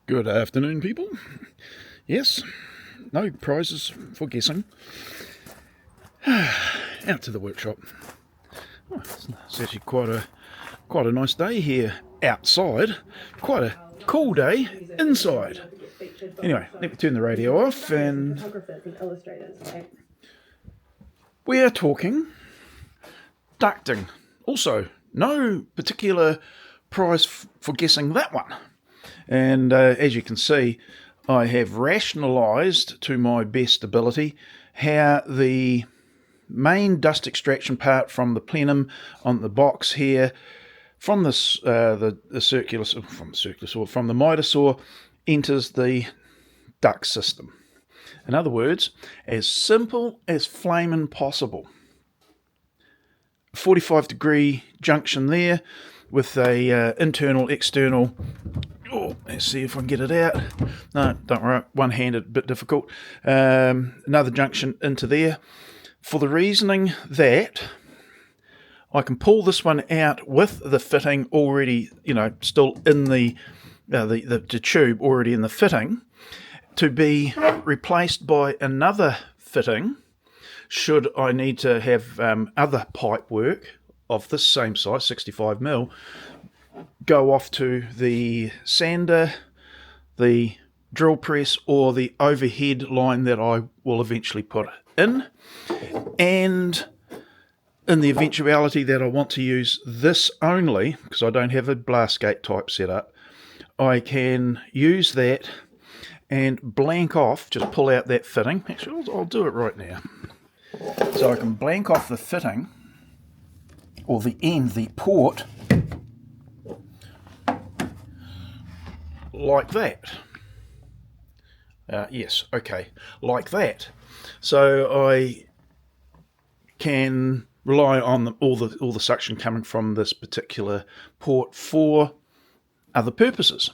Good afternoon, people. Yes, no prizes for guessing. Out to the workshop. Oh, it's actually quite a nice day here outside. Quite a cool day inside. Anyway, let me turn the radio off, and we are talking ducting. Also, no particular prize for guessing that one. And as you can see, I have rationalised to my best ability how the main dust extraction part from the plenum on the box here, from this the circular saw, from the miter saw, enters the duct system. In other words, as simple as flaming possible. 45-degree junction there with a internal, external. Oh, let's see if I can get it out. No, don't worry, one-handed, a bit difficult. Another junction into there, for the reasoning that I can pull this one out with the fitting already, still in the tube already in the fitting, to be replaced by another fitting should I need to have other pipe work of this same size, 65mm, go off to the sander, the drill press, or the overhead line that I will eventually put in. And in the eventuality that I want to use this only, because I don't have a blast gate type setup, I can use that and blank off, just pull out that fitting. Actually, I'll do it right now. So I can blank off the fitting, or the end, the port, like that. Yes, okay, like that. So I can rely on all the suction coming from this particular port for other purposes.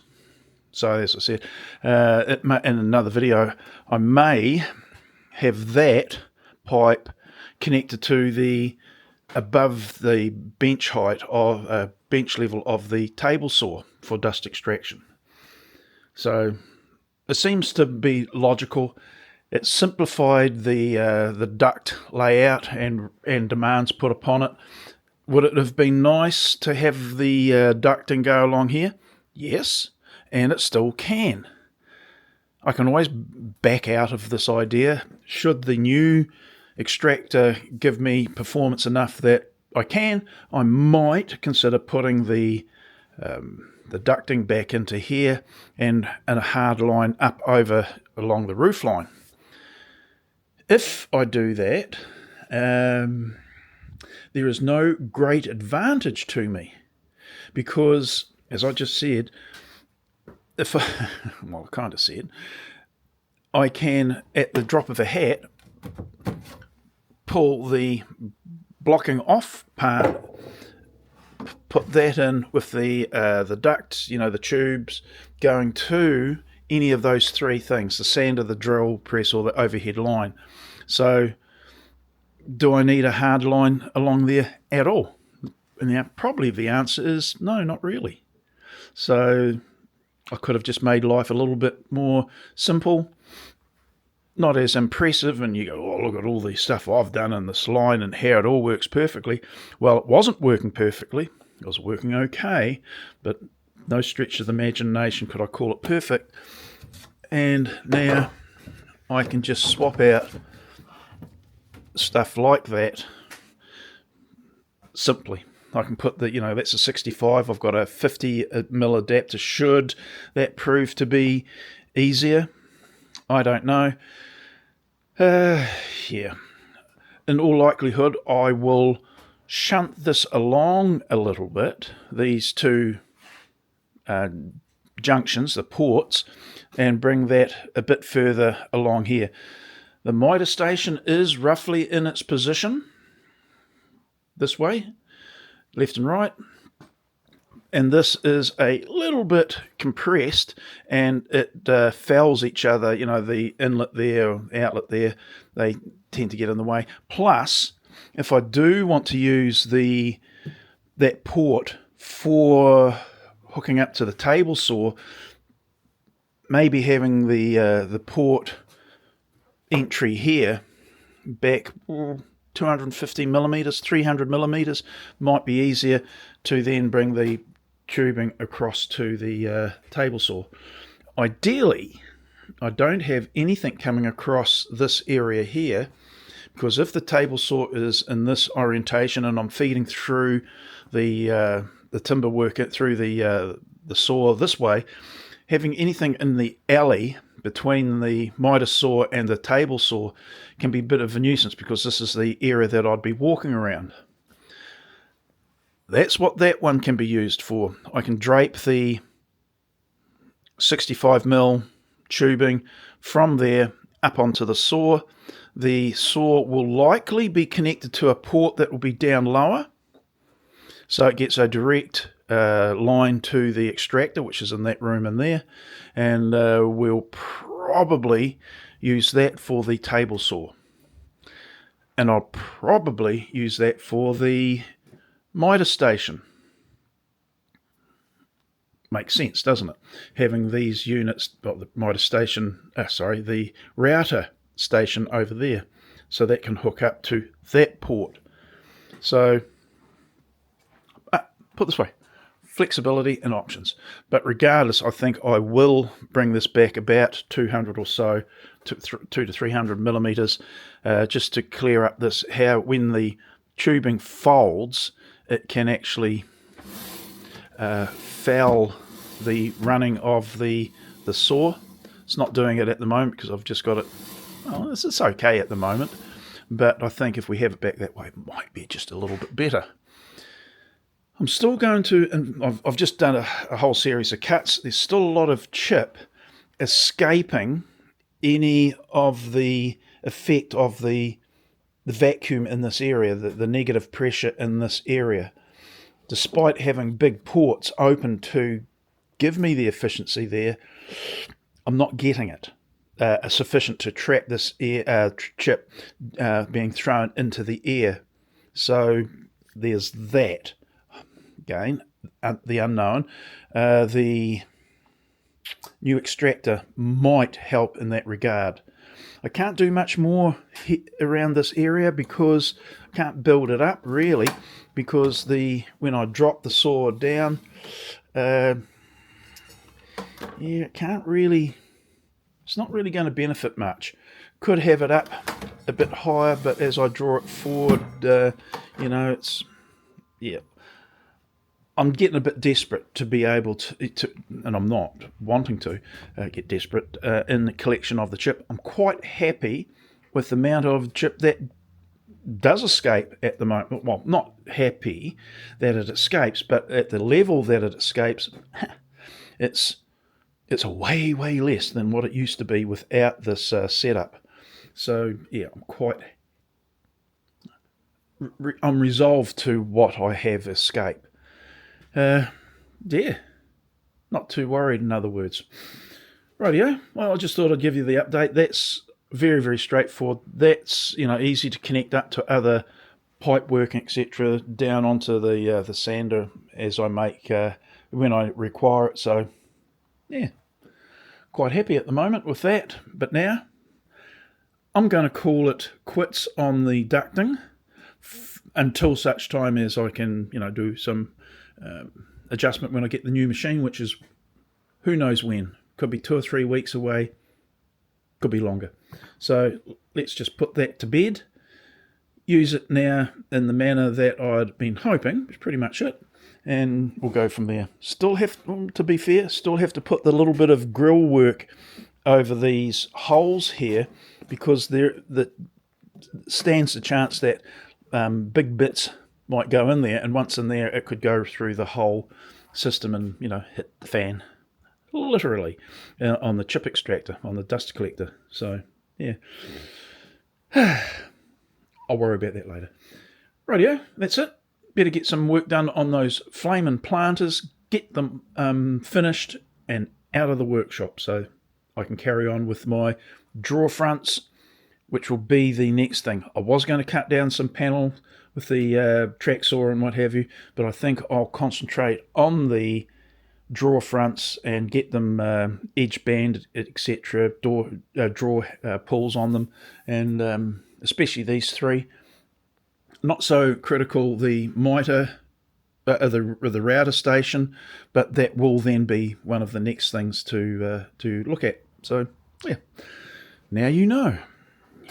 So as I said, in another video, I may have that pipe connected to the above the bench height of bench level of the table saw for dust extraction. So it seems to be logical. It simplified the duct layout and demands put upon it. Would it have been nice to have the ducting go along here? Yes, and it still can. I can always back out of this idea should the new extractor give me performance enough that I might consider putting the ducting back into here and a hard line up over along the roof line. If I do that, there is no great advantage to me, because, as I just said, I kind of said, I can, at the drop of a hat, pull the blocking off part, put that in with the ducts, the tubes, going to any of those three things, the sander, the drill press, or the overhead line. So do I need a hard line along there at all? And probably the answer is no, not really. So I could have just made life a little bit more simple, not as impressive, and you go, oh, look at all the stuff I've done in this line and how it all works perfectly. Well, it wasn't working perfectly. It was working okay, but no stretch of the imagination could I call it perfect. And now I can just swap out stuff like that simply. I can put that's a 65. I've got a 50mm adapter. Should that prove to be easier? I don't know. Yeah. In all likelihood, I will shunt this along a little bit, these two junctions, the ports, and bring that a bit further along here. The miter station is roughly in its position this way, left and right, and this is a little bit compressed, and it fouls each other. The inlet there, or outlet there, they tend to get in the way. Plus, if I do want to use that port for hooking up to the table saw, maybe having the port entry here back 250 millimeters, 300 millimeters might be easier to then bring the tubing across to the table saw. Ideally, I don't have anything coming across this area here, because if the table saw is in this orientation and I'm feeding through the timber work through the saw this way, having anything in the alley between the miter saw and the table saw can be a bit of a nuisance, because this is the area that I'd be walking around. That's what that one can be used for. I can drape the 65mm tubing from there up onto the saw. The saw will likely be connected to a port that will be down lower, so it gets a direct line to the extractor, which is in that room in there, and we'll probably use that for the table saw, and I'll probably use that for the miter station. Makes sense, doesn't it? Having these units, well, the miter station, the router station over there, so that can hook up to that port. So, put this way, flexibility and options. But regardless, I think I will bring this back about 200 or so, 2 to 300 millimeters, just to clear up this, how when the tubing folds, it can actually foul the running of the saw. It's not doing it at the moment because I've just got it, well, it's okay at the moment, but I think if we have it back that way, it might be just a little bit better. I'm still going to, and I've just done a whole series of cuts. There's still a lot of chip escaping any of the effect of the vacuum in this area, the negative pressure in this area. Despite having big ports open to give me the efficiency there, I'm not getting it sufficient to trap this chip being thrown into the air. So there's that. Again, the unknown. The new extractor might help in that regard. I can't do much more around this area because I can't build it up really, because when I drop the saw down, it can't really, it's not really going to benefit much. Could have it up a bit higher, but as I draw it forward, it's, yeah. I'm getting a bit desperate to be able to, and I'm not wanting to get desperate in the collection of the chip. I'm quite happy with the amount of chip that does escape at the moment. Well, not happy that it escapes, but at the level that it escapes, it's way less than what it used to be without this setup. So yeah, I'm resolved to what I have escape. Yeah, not too worried, in other words. Rightio, well, I just thought I'd give you the update. That's very straightforward. That's, easy to connect up to other pipe work, etc., down onto the sander as I make when I require it. So yeah, quite happy at the moment with that. But now I'm going to call it quits on the ducting until such time as I can, do some adjustment when I get the new machine, which is who knows when. Could be 2 or 3 weeks away, could be longer. So let's just put that to bed, use it now in the manner that I'd been hoping, which is pretty much it, and we'll go from there. Still have to put the little bit of grill work over these holes here, because there stands the chance that big bits might go in there, and once in there it could go through the whole system and hit the fan, literally, on the chip extractor, on the dust collector. So yeah, I'll worry about that later. Rightio, that's it. Better get some work done on those flaming planters, get them finished and out of the workshop so I can carry on with my draw fronts, which will be the next thing. I was going to cut down some panel with the track saw and what have you, but I think I'll concentrate on the draw fronts and get them edge band, etc. Draw pulls on them, and especially these three. Not so critical the mitre, the router station, but that will then be one of the next things to look at. So yeah, now you know.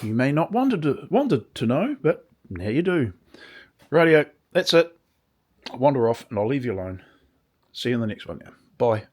You may not wanted to know, but now you do. Radio, that's it. I'll wander off and I'll leave you alone. See you in the next one now. Bye.